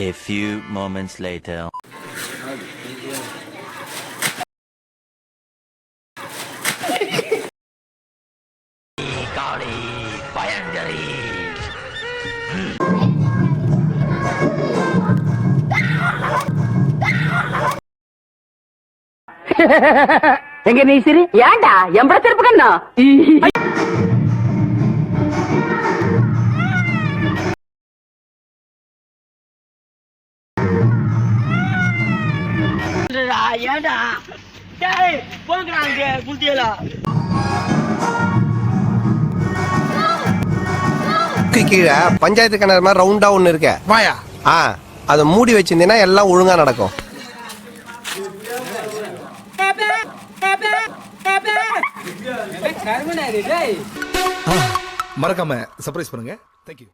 A few moments later. Kali பயங்கரி. எங்க நீ சிரி ஏண்டா எம்பட திருப்பு கண்ணா ஏண்டா டேய் போங்கறாங்க புத்தியலா கீழே பஞ்சாயத்து கிணறு மாதிரி ரவுண்டா ஒண்ணு இருக்க வாயா அதை மூடி வச்சிருந்தீங்கன்னா எல்லாம் ஒழுங்கா நடக்கும். மறக்காம சர்ப்ரைஸ் பண்ணுங்க. தேங்க்யூ.